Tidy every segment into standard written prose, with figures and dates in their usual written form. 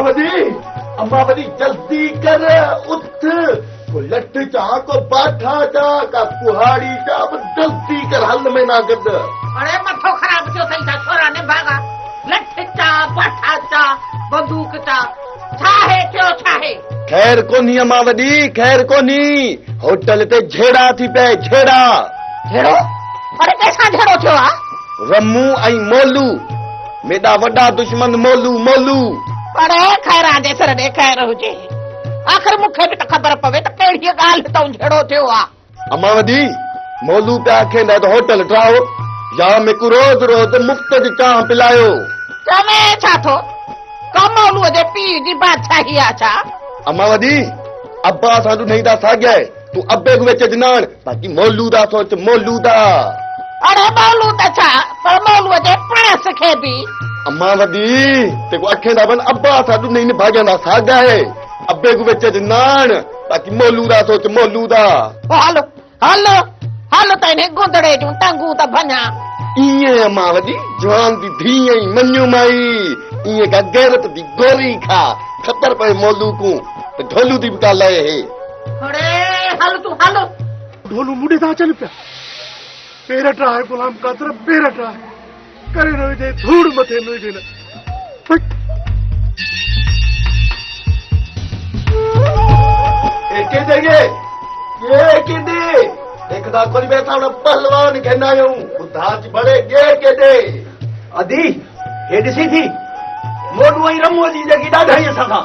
अम्मावती जल्दी कर उठ को लट चा को बाठा चा का कुहाड़ी चा जल्दी कर हल में ना गद। अरे मथो खराब थियो सही था छोरा ने भागा लठ चा बाठा चा बंदूक चा छाहे थियो छाहे। खैर कोनी अम्मावती खैर कोनी होटल ते झेड़ा थी पे झेड़ा। झेड़ो? अरे कैसा झेड़ो थियो आ? रमू आई मोलू मेरा वड्डा दुश्मन मोलू मोलू। अरे खैरा जे सर दे खैर हुजे आखिर मुखे भी त खबर पवे त केड़ी गाल तो झेड़ो थियो आ। अम्मावती मोलू पे आखे न तो होटल ट्राओ या में को रोज रोज मुफ्त जी चाह पिलायो। चवे छा थो कमोलू जे पी जी बादशाही आ छा। अम्मावती अब्बा साडू नहीं दा सागे तू अब्बे को वेच जनान बाकी मोलू दा सोच मोलू दा। अरे मोलू त छा पर मोलू जे प्रेस खे भी अम्मावती ते को अखे दा बन अब्बा साडू नहीं भागे ना सागा है अब्बे को वेच जनान बाकी मोलू दा सोच मोलू दा। हलो हलो हलो तने गुंदड़े जू टंगू त भना इए अम्मावती जवान दी धीए मन्यू माई इए का गैरत दी गोली खा खतर पे मोलू को ते ढोलू दी बता लाए है। अरे हल तू हलो ढोलू मुड़े दा चल पे पेरट रहा है गुलाम कादर पेरट रहा है करे न दे धूड़ मथे न दे एके देगे ये के दे देखदा कोई बैठा ना पहलवान कहना हूं बुधाच बड़े गे के दे अदी हे दिसी थी मोडू आई रमो जी जगी ॾाढा ई असां खां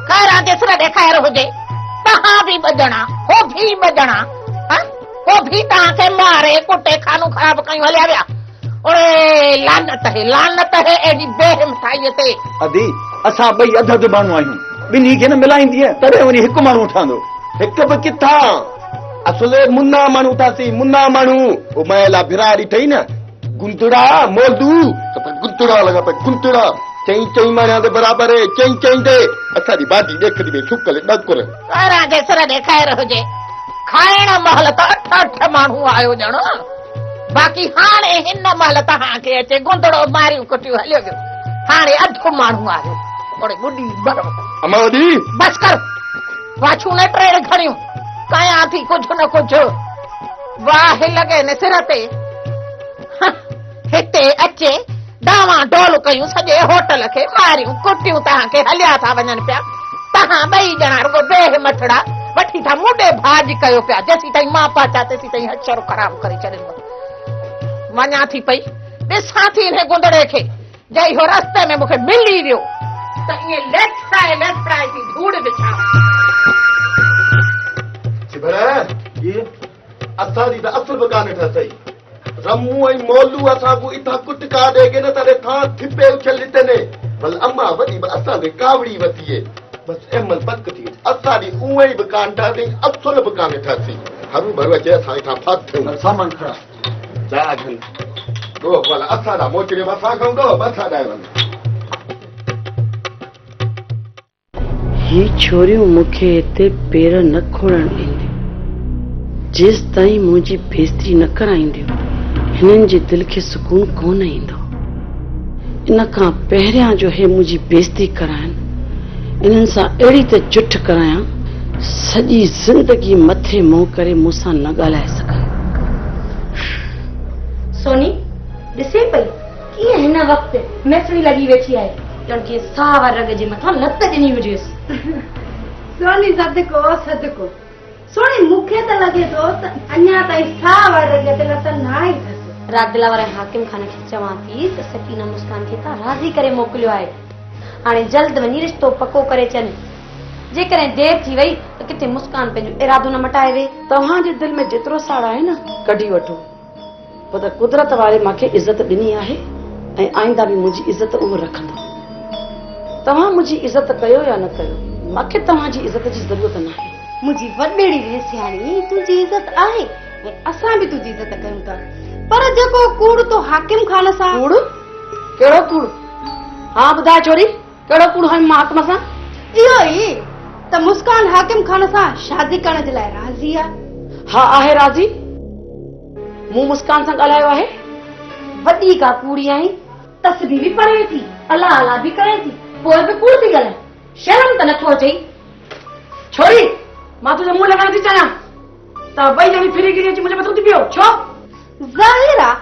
खैरा जे सर दे खैर हुजे तहां भी बजणा हो भी बजणा वो भी तहां मारे कुटे खानू खराब कयूं हलिया विया। अरे लानत है एडी बेहिमताई ते। अदी असां बई अध अध माण्हू आहियूं बिनी खे न मिलाईंदी है तॾहिं वरी हिकु माण्हू ठहंदो। हिकु बि किथां असले मुन्ना माण्हू थासी मुन्ना माण्हू ओ मैला भिरारी ठई न गुंतड़ा मोलू त गुंतड़ा लगा पे गुंतड़ा चई चई माण्या दे बराबर है चई चई दे असां दी बाजी देखदी बे सुकल डकुर। खैरा जे सर दे खैर हुजे खाइण महल त अठ माण्हू आयो ॼण बाक़ी हाणे हिन महल तहां खे अचे गुंदड़ो मारियूं कुटियूं हलियो वियो हाणे अधु माण्हू आयो। ओड़े बुढी बरो अम्मावती बस कर वाछू न ट्रेड़ खणियूं कयां थी कुझु न कुझु वाह लॻे न सिर ते हिते अचे डावा डोल कयूं सॼे होटल खे मारियूं कुटियूं तहां खे हलिया था वञनि पिया तहां ॿई ॼणा रुगो बेह मथड़ा वठी था मुंडे भाज कयो पिया जेसी ताईं मां पाचा तेसी ताईं हचर ख़राब करे छॾींदो वञा थी पई ॾिसां थी हिन गुंदड़े खे जई हो रस्ते में मूंखे मिली वियो त ईअं लेफ्टाए थी धूड़ विछां। ये असां दी त असुल बकाने ठसई रमू ऐं मोलू असां को इथां कुट का देगे न तरे था थिपे उछल लिते ने बल अम्मा वडी असां दे कावड़ी वती है बस एमल पक थी असां दी उहे ही बकान ठासी असुल बकाने ठसी हरू भरवा जे असां इथां फाथ सामान खड़ा जा घन दो वाला असां दा मोचरे वसा खाऊं दो बसा दाए वन। ये छोरियूं मूंखे हिते पेर न खोड़ण ॾींदियूं जेस ताईं मुंहिंजी बेइज़ती न कराईंदियूं हिननि जे दिलि खे सुकून कोन ईंदो। इन खां पहिरियां जो हे मुंहिंजी बेइज़ती कराइनि इन्हनि सां अहिड़ी त जुठ करायां सॼी ज़िंदगी मथे मुंहुं करे मूंसां न ॻाल्हाए सघां। सोनी ॾिसे पई कीअं हिन वक़्तु मैसड़ी लॻी वेठी आहे ॼण के सावा रग जे मथां लत ॾिनी हुजेसि। सोनी सदको सोनी मूंखे त लॻे थो त अञा ताईं सावा रग ते लत न आई अथसि। रादिला वारे हाकिम खान खे चवां थी त सकीना मुस्कान खे त राज़ी करे मोकिलियो आहे हाणे जल्द वञी रिश्तो पको करे अचनि जेकॾहिं देर थी वई त किथे मुस्कान पंहिंजो इरादो न मटाए वे। तव्हांजे दिलि में जेतिरो साड़ आहे न कढी वठो पर त कुदरत वारे मूंखे इज़त ॾिनी आहे ऐं आईंदा बि मुंहिंजी इज़त उहो रखंदो। तव्हां मुंहिंजी इज़त कयो या न कयो मूंखे तव्हांजी इज़त जी ज़रूरत न आहे। मुंहिंजी वॾेड़ी वेसियाणी तुंहिंजी इज़त आहे ऐं असां बि तुंहिंजी इज़त कयूं था पर जेको कूड़ तो हाकिम खान सां कूड़ कहिड़ो कूड़? हा ॿुधाए छोरी कहिड़ो कूड़ है मां हाकिम सां? इहो ई त मुस्कान हाकिम खान सां शादी करण जे लाइ राज़ी आहे। हा आहे राज़ी मूं मुस्कान सां ॻाल्हायो आहे। वॾी का कूड़ी आई तस्बीर भी पढ़े थी अला अला भी करे थी पोइ बि कूड़ थी ॻाल्हाए, शर्म त नथो अचे। छोरी मां तुंहिंजो मुंहुं लॻाइण थी चाहियां त ॿई ॼणी फिरी गिरी अची मुंहिंजे मथां थी पियो छो? ज़ाहिर आहे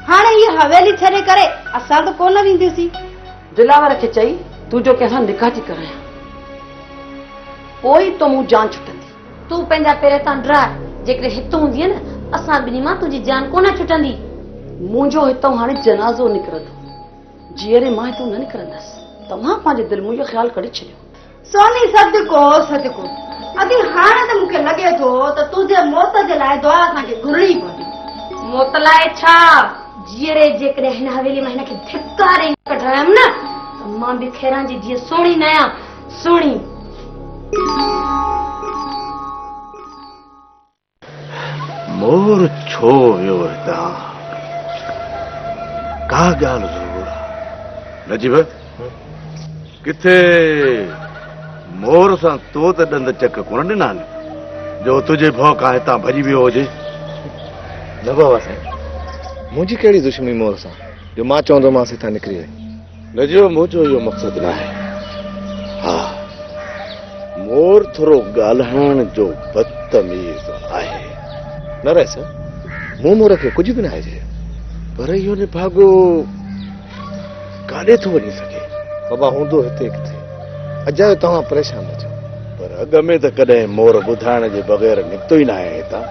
हाणे इहा हवेली छॾे करे असां त कोन वेंदासीं। दिलावर खे चई तूं जो कंहिंसां निकाह थी करायां, पोइ तो मूं जान छुटंदी। तूं पंहिंजा पेर तां डरा, जेकॾहिं हितां हूंदीअ न असां ॿिन्ही मां तुंहिंजी जान कोन छुटंदी। मुंहिंजो हितां हाणे जनाज़ो निकिरंदो, जीअरे मां हितां न निकिरंदसि। तव्हां पंहिंजे दिलि मुंहिंजो ख़्यालु करे छॾियो। सोनी सदको सदको, अदी हाणे त मूंखे लॻे थो त तुंहिंजे मौत जे लाइ दुआ असांखे घुरणी पवंदी। मौत लाइ छा, जीअरे जेकॾहिं हिन हवेली में हिनखे धिक्कारे कढायमि न त मां बि खैरां जी धीअ सुहिणी न आहियां, सुहिणी। मोर छो वियो हितां? का ॻाल्हि ज़रूर आहे नजीब, किथे मोर सां तो त ॾंद चक कोन ॾिना जो तुंहिंजे भउ खां हितां भॼी वियो हुजे? न बाबा साईं, मुंहिंजी कहिड़ी दुश्मनी मोर सां जो मां चवंदोमांसि हितां निकिरी वई। नजीब, मुंहिंजो इहो मक़सदु न आहे। हा, मोर थोरो ॻाल्हाइण जो बदतमीज़ आहे। न रहे सर, मूं मोर खे कुझु बि न आहे चयो, पर इहो निभागो काॾे थो वञी सघे? बाबा हूंदो हिते किथे, अजायो तव्हां परेशान न थियो। पर अॻ में त कॾहिं मोर ॿुधाइण जे बग़ैर निकितो ई न आहे हितां।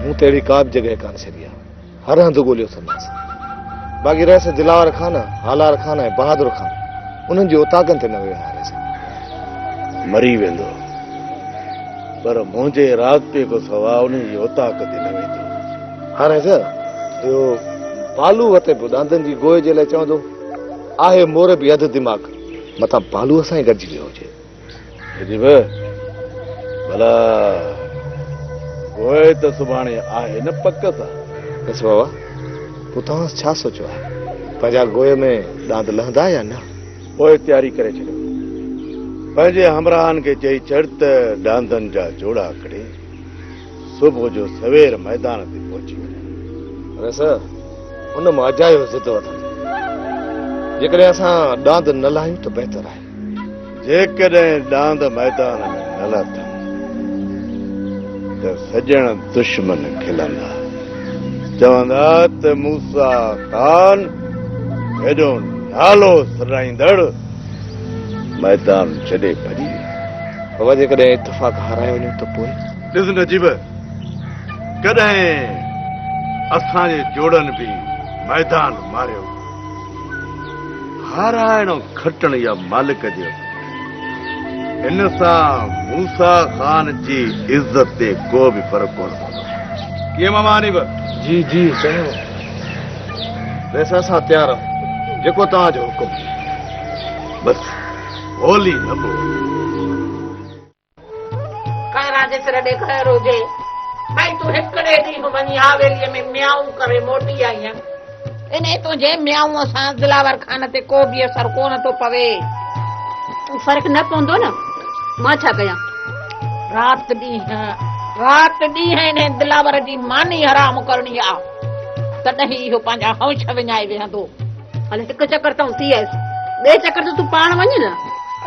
मूं त अहिड़ी का बि जॻह कान छॾी आहे, हर हंधि ॻोल्हियो संदासीं। बाक़ी रहियसि दिलावर खान, हालार खान ऐं बहादुर खान, उन्हनि जी औताकनि ते न वियो आहे। मरी वेंदो, पर मुंहिंजे राब्ते खां सवाइ उन जी औताक ते न वेंदो। हाणे सर इहो बालू वते बि दांदनि जी गोए जे लाइ चवंदो आहे, मोर बि अधु दिमाग़ मथां बालूअ सां ई गॾिजी वियो हुजे। अजीब, भला गोए त सुभाणे आहे न पक सां? बसि बाबा, पोइ तव्हां छा सोचियो आहे? पंहिंजा गोए में दांद लहंदा या न? पोइ तयारी करे छॾियो, पंहिंजे हमराहनि खे चई छॾ त डांदनि जा जोड़ा करे सुबुह जो सवेर मैदान ते पहुची वञे। अरे सर, उन मां अजायो ज़िद वठंदो, जेकॾहिं असां डांद न लाहियूं त बहितर आहे। जेकॾहिं डांद मैदान में न लथनि त सजण दुश्मन खिलंदा, चवंदा त मूसा खान हेॾो नालो सराईंदड़ मैदान छॾे भॼी वियो। बाबा जेकॾहिं इतफ़ाक़ हाराए वञूं त पोइ? ॾिस नजीब, कॾहिं असांजे जोड़नि बि मैदान मारियो, हाराइण खटण या मालिक जो। इन सां मूसा खान जी इज़त ते को बि फ़र्क़ु कोन पवंदो। कीअं मामा हनीफ? जी जी चयो, वैसे असां तयारु आहियूं, जेको तव्हांजो हुकुम। बसि होली न बोल। खैरां जे सिर ॾे ख़ैर हुजे, भाई तूं हिकिड़े ॾींहुं वञी हवेलीअ में म्याऊं करे मोटी आई आहीं, इन तुंहिंजे म्याऊं सां दिलावर खान ते को बि असर कोन थो पवे। फर्क़ु न पवंदो न, मां छा कयां? राति ॾींहं इन दिलावर जी मानी हराम करणी आहे, तॾहिं इहो पंहिंजा हौश विञाए वेहंदो। हले हिकु चकर तां थी आयसि, ॿिए चकर त तूं पाण वञ न।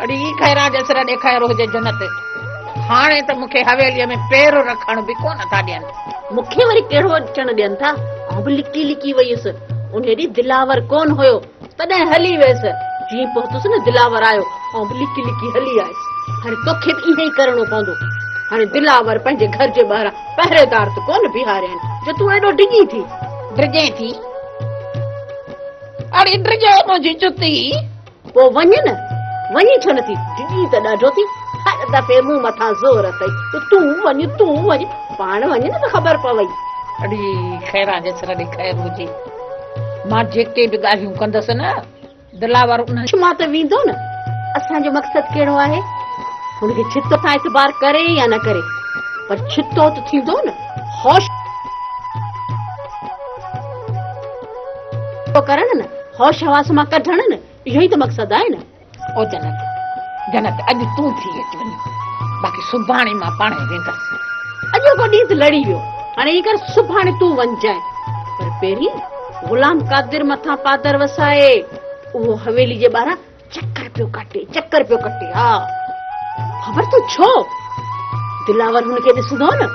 अड़ी खैरां जे सिर ॾे ख़ैर हुजे जन्नत। हाणे त मूंखे हवेलीअ में पेर रखण बि कोन था ॾियनि। मूंखे वरी कहिड़ो अचणु ॾियनि था? आउं बि लिकी लिकी वईसि, उन ॾींहुं दिलावर कोन हुयो तॾहिं हली वियसि। जीअं पहुतुसि न दिलावर आयो, आउं बि लिकी लिकी हली आयसि। हाणे तोखे बि ईअं ई करणो पवंदो। हाणे दिलावर पंहिंजे घर जे ॿाहिरां पहिरेदार त कोन बीहारिया आहिनि जो तूं एॾो डिॼी थी। ड्रिजे थी? अड़ी ड्रिजे मुंहिंजी जुती। पोइ वञ न, वञी छो नथी? डिॼी त ॾाढो थी, हर दफ़े मूं मथां ज़ोर अथई त तूं वञ, पाण वञ न त ख़बर पवई। अड़ी खैरां जे सिर ॾे ख़ैर हुजे, मां जेके बि ॻाल्हियूं कंदसि न, दिलावर उन मां त वेंदो न। असांजो मक़सदु कहिड़ो आहे? हुनखे छितो सां एतबार करे या न करे, पर छितो त थींदो न। होश करण न, होश हवास मां कढण न, इहो ई त मक़सदु आहे न। ओ जनत अॼु तूं थी अच वञी, बाक़ी सुभाणे मां पाण वेंदसि। अॼु को ॾींहुं त लड़ी वियो, हाणे ईअं कर सुभाणे तूं वञजांइ, पर पहिरीं गुलाम कादिर मथां पादर वसाए उहो हवेली जे ॿाहिरां चक्कर पियो कटे हा ख़बर तो छो दिलावर हुनखे ॾिसंदो न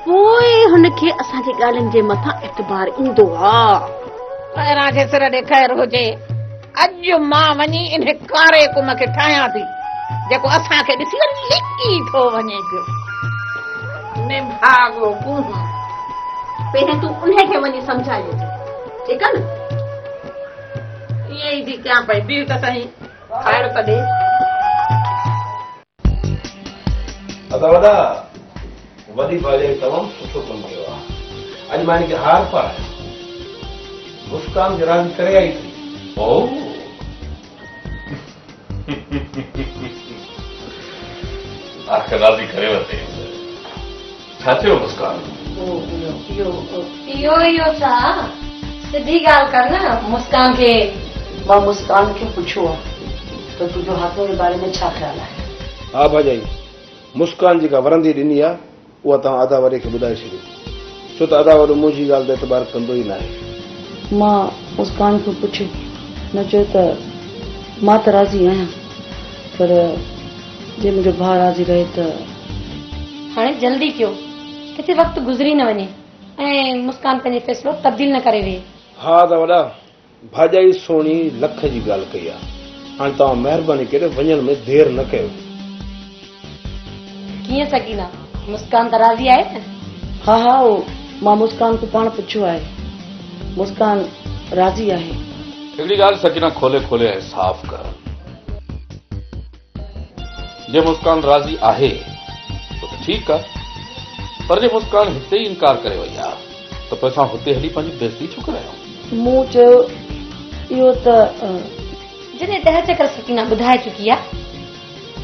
पोइ हुनखे असांजी ॻाल्हियुनि जे मथां एतबार ईंदो पहिरां जे सिर ॾे ख़ैर हुजे अॼु मां वञी इन कारे कुम खे ठाहियां थी जेको असांखे ॾिसी लिकी थो वञे पियो निभागो कुम पहिरियों तूं उनखे वञी सम्झाए ठीकु आहे न ईअं ई थी कयां पई बीह त सही खाइण त ॾे अदा वॾा वॾी भाॼी तमामु सुठो कमु कयो आहे अॼु मां हिनखे हार पारायो मुस्कान खे राज़ी करे आई थी आख़िर राज़ी करे वरिते छा थियो मुस्कान इहो छा सिधी ॻाल्हि कर न मुस्कान खे मां मुस्कान खे पुछियो आहे त तुंहिंजो हाथो जे बारे में छा ख़्यालु आहे हा भाॼाई मुस्कान जेका वरंदी ॾिनी आहे उहा तव्हां अदा वरे खे ॿुधाए छॾियो छो त अदा वरो मुंहिंजी ॻाल्हि ते एतबार कंदो ई न आहे मां मुस्कान खे पुछियो न चयो त मां त राज़ी आहियां पर जे मुंहिंजो भाउ राज़ी रहे त हाणे जल्दी कयो किथे वक़्तु गुज़री न वञे ऐं मुस्कान पंहिंजो फ़ैसिलो तब्दील न करे वेहे हा अदा वॾा भाॼाई सोणी लख जी ॻाल्हि कई आहे हाणे तव्हां महिरबानी करे वञण में देरि न कयो कीअं सकीना मुस्कान त राज़ी आहे न हा मां मुस्कान खे पाण पुछियो आहे मुस्कान राज़ी आहे हिकिड़ी ॻाल्हि सकीना खोले ऐं साफ़ कर जे मुस्कान राज़ी आहे त ठीकु आहे पर जे मुस्कान हिते ई इनकार करे वई आहे त पोइ असां हुते हली पंहिंजी बेइज़ती छो करायूं मूं चयो इहो त जॾहिं 10 चकर सकीना ॿुधाए चुकी आहे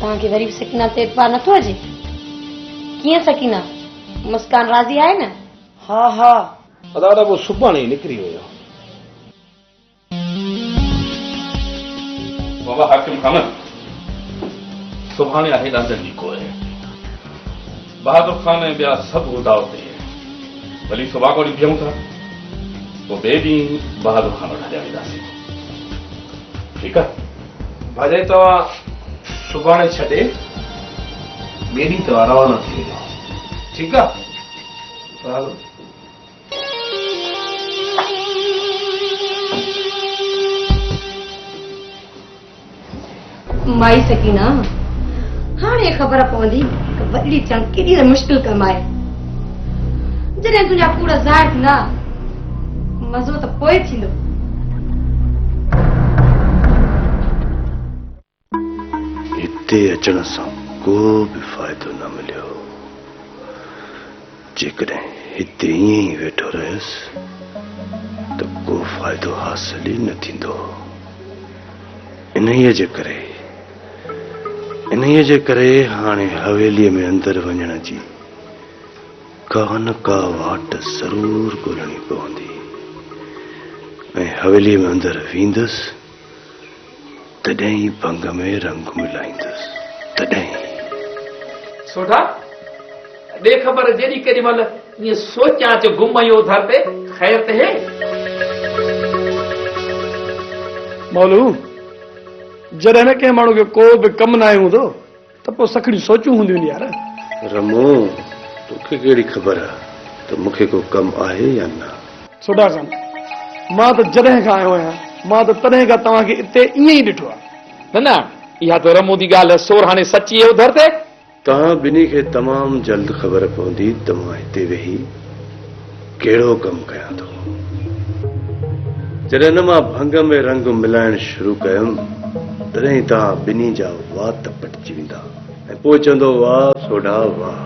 तव्हांखे वरी सकीना ते एतबार नथो अचे कीअं सकीना मुस्कान राज़ी आहे न हा अदा वॾा पोइ सुभाणे ई निकिरी वियो बाबा हाकिम खान सुभाणे आहे ॾांदनि जी कोय बहादुर खान ऐं ॿिया सभु उदाव ते भली सुभाणे बीहूं था पोइ ॿिए ॾींहुं बहादुर खान वटि हलिया वेंदासीं ठीकु आहे भाॼाई तव्हां सुभाणे छॾे ॿिए ॾींहुं तव्हां रवाना थी वञो ठीकु आहे माई सकीना हाणे ख़बर पवंदी त बदली थियणु केॾी मुश्किल कमु आहे जॾहिं तुंहिंजा कूड़ ज़ाहिर थींदा मज़ो त पोइ थींदो हिते अचण सां को बि फ़ाइदो न मिलियो जेकॾहिं हिते ईअं ई वेठो रहियुसि त को फ़ाइदो हासिल ई न थींदो इन्हीअ जे करे हाणे हवेलीअ में अंदरि वञण जी का न का वाट ज़रूर ॻोल्हणी पवंदी ऐं हवेलीअ में अंदरि वेंदुसि तॾहिं ई भंग में रंग मिलाईंदुसि तॾहिं सोढा ॾे ख़बर जेॾी केॾी महिल ईअं सोचां अच गुम यो धर ते ख़ैर ते हे मौलू जॾहिं न कंहिं माण्हू खे को बि कमु न आयो हूंदो त पोइ सखड़ी सोचूं हूंदियूं यार रमो तोखे कहिड़ी ख़बर आहे त मूंखे को कमु आहे या न सोढा खान मां त जॾहिं खां आयो आहियां मां त तॾहिं खां तव्हांखे हिते ईअं ई ॾिठो आहे न इहा त रमू जी ॻाल्हि सोर हाणे सची आहे उधर ते तव्हां ॿिन्ही खे तमामु जल्द ख़बर पवंदी त मां हिते वेही कहिड़ो कमु कयां थो जॾहिं न मां भंग में रंग मिलाइण शुरू कयुमि तॾहिं तव्हां ॿिन्ही जा वात पटिजी वेंदा ऐं पोइ चवंदो वाह सोढा वाह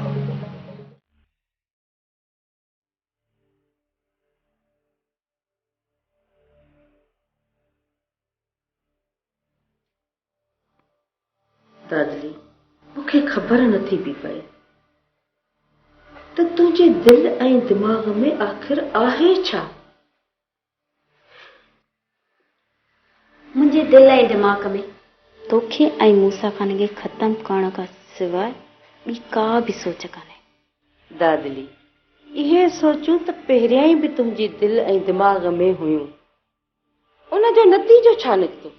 दादरी मूंखे ख़बर नथी पई पए त तुंहिंजे दिलि ऐं दिमाग़ में आख़िर आहे छा मुंहिंजे दिलि ऐं दिमाग़ में तोखे ऐं मूसा खान खे ख़तमु करण खां सवाइ ॿी का बि सोच कान्हे दादली इहे सोचूं त पहिरियां ई बि तुंहिंजी दिलि ऐं दिमाग़ में हुयूं उनजो नतीजो छा निकितो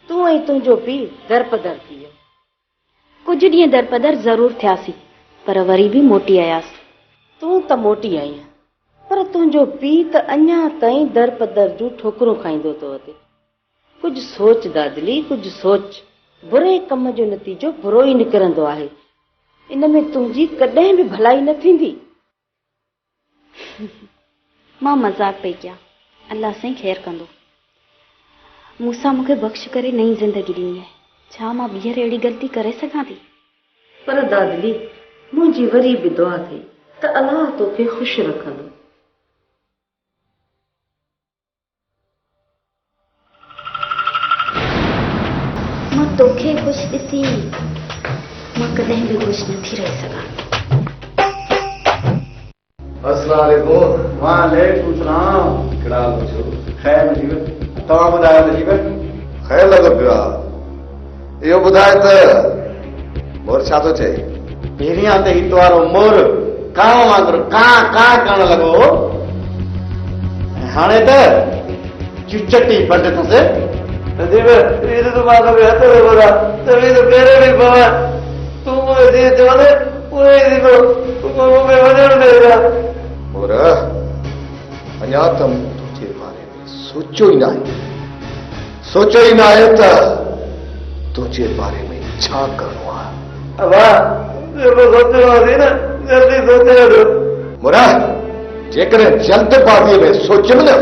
तूं ऐं तुंहिंजो पीउ दरपदर थी वियो। कुझु ॾींहं दरपदर ज़रूर थियासीं, पर वरी बि मोटी आयासीं। तूं त मोटी आई आहीं, पर तुंहिंजो पीउ त अञा ताईं दरपदर जूं ठोकरूं खाईंदो थो अचे। कुझु सोच दादली, कुझु सोच। बुरे कम जो नतीजो बुरो ई निकिरंदो आहे। इन में तुंहिंजी कॾहिं बि भलाई न थींदी। मां मज़ाक पई कयां, अल्लाह साईं ख़ैर कंदो। मूंसां मूंखे बख़्श करे नई ज़िंदगी ॾिनी आहे। छा मां ॿीहर अहिड़ी ग़लती करे सघां थी? पर दादली, मुंहिंजी वरी बि दुआ थी त अलाह तोखे ख़ुशि रखंदो। मां तोखे ख़ुशि ॾिसी मां कॾहिं बि ख़ुशि नथी रही सघां। अस्सलाम वालेकुम। वालेकुम सलाम। कहिड़ा हाल पुछो? ख़ैर नजीब, तव्हां ॿुधायो नजीब? ख़ैर लॻो पियो आहे। इहो ॿुधाए त मोर छा थो चए? पहिरियां त हित वारो मोर कांव वांगुरु कां कां करण लॻो, हाणे त चुचटी बंद अथसि। नजीब, ईद तो मां कभी हथ में बोला तभी तो पेरे भी पवा। तू मुझे दे दे वाले पूरे दिन को तू मुझे वजन देगा। मोर अञा तुम तुझे बारे में सोचो ही ना है। सोचो ही ना है त तुझे बारे में छा करणो आहे। अबा ये तो सोचो वाली ना, जल्दी सोचे दो। मोरा जेकर जल्दबाजी में सोचम न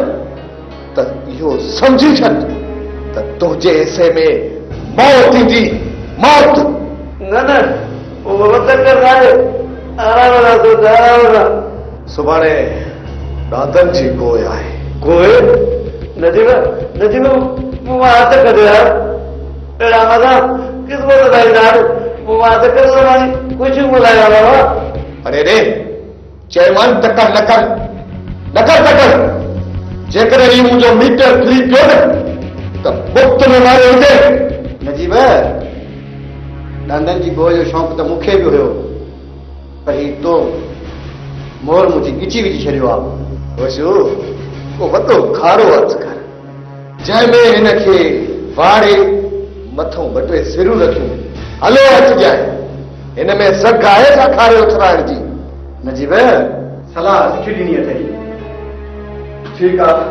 त इहो समझी छॾ त तुंहिंजे हिसे में मौत ईंदी। मौत न न वो वतन कर रहा है। आराम ना सोच, आराम ना। सुभाणे दादन जी गोय आहे। गोय? नजीब नजीब मूं हथ कढ यार। अहिड़ा मज़ा क़िस्मत लाई नार मूं हथ कर सुभाणे ख़ुशी मुलाया बाबा। अरे रे चयमान त कर न कर न कर त कर। जेकर ही मुंहिंजो मीटर फ्री पियो न त मुफ़्त में मारियो हुजे। नजीब ॾंदनि जी गोह जो शौक़ु त मूंखे बि हुयो, पर ही तो मोर मुंहिंजी ॻिची विझी छॾियो आहे। होशू को वॾो खारो अर्ज़ु कर जंहिंमें हिनखे वाड़े मथां ॿ टे सिरूं रखियूं। हलो अचिजांइ, हिन में सघ आहे छा खारे उथराइण जी? नजीब सलाह सुठी ॾिनी अथई। ठीकु आहे,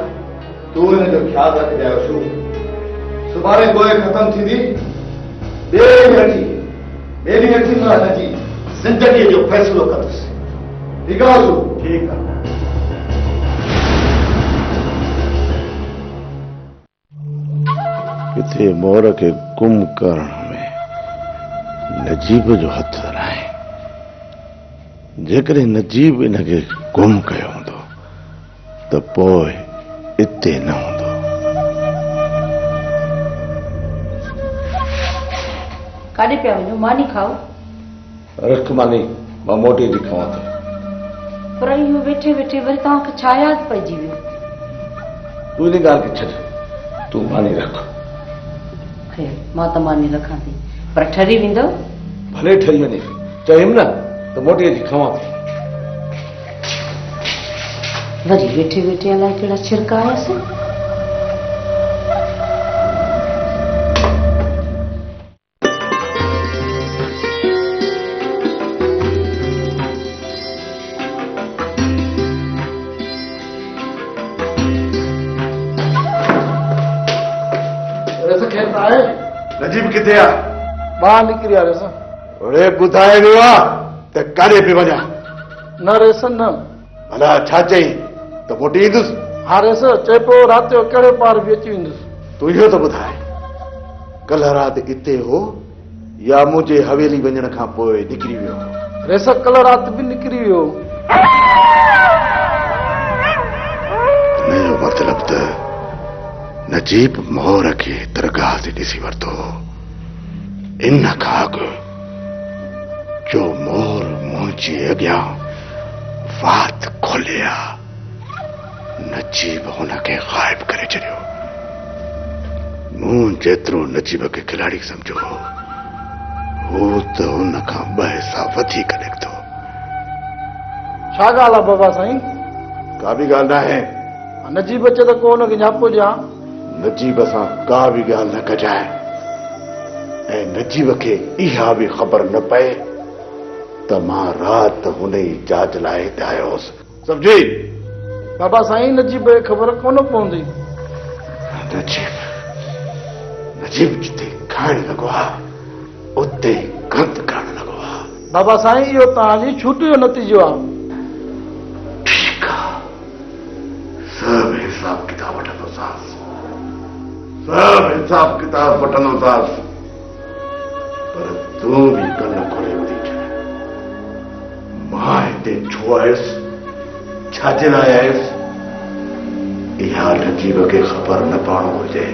तूं हिन जो ख़्यालु रखजांइ। होशू सुभाणे गोए ख़तम थींदी, ॿिए ॾींहुं मां हिनजी ज़िंदगीअ जो फ़ैसिलो कंदुसि। ठीकु आहे होशू? ठीकु आहे। किथे मोर खे गुम करण में नजीब जो हथ आहे। जेकॾहिं नजीब इनखे गुम कयो हूंदो त पोइ इते न हूंदो। काॾे पिया वञो? मानी खाओ। रख मानी, मां मोटी थी खावां थो। पर इहो वेठे वेठे वरी तव्हांखे छा यादि पइजी वियो? तूं इन ॻाल्हि खे छॾ, तूं मानी रख। खैर, मां त मानी रखां थी, पर ठरी वेंदव? भले ठरी वञे, चयमि न त मोटी थी खावां थी। वरी वेठे वेठे अलाए कहिड़ा छिरका आयसि। नजीब किथे आहे? ॿाहिरि निकिरी आयो रेसन। अरे ॿुधाए वियो आहे त काॾे पई वञा? न रेसन न। भला छा चई त मोटी ईंदुसि? हा रेस चए पियो राति जो कहिड़े पार बि अची वेंदुसि। तूं इहो त ॿुधाए, कल्ह राति इते हो या मुंहिंजे हवेली वञण खां पोइ निकिरी वियो? रेस कल्ह राति बि निकिरी वियो। हिनजो मतिलब त नजीब मोर खे दरगाह ते ॾिसी वरितो। इन खां अॻु जो मोर मुंहिंजे अॻियां वात खोले आ, नजीब हुनखे ग़ाइब करे छॾियो। मूं जेतिरो नजीब खे खिलाड़ी सम्झो, हू त हुन खां 2 हिसा वधीक निकितो। छा ॻाल्हि आहे बाबा साईं? का बि ॻाल्हि न आहे। नजीब अचे त को हुनखे ञापो ॾियां। नजीब सां का बि ॻाल्हि न कजाए। ऐं नजीब खे इहा बि ख़बर न पए त मां राति हुन जी जाच लाइ हिते आयो हुउसि। सम्झी? बाबा साईं नजीब खे ख़बर कोन पवंदी। नजीब जिते खाइण लॻो आहे उते गंद करण लॻो आहे। बाबा साईं इहो तव्हांजी छुटी जो नतीजो आहे। ठीकु आहे, सभु हिसाब किताब वठंदोसांसि, सभु हिसाब किताब वठंदोसांसि, पर तूं बि कन खोले ॿुधी छॾ। मां हिते छो आयुसि, छाजे लाइ आयुसि, इहा नजीब खे ख़बर न पवणु घुरिजे।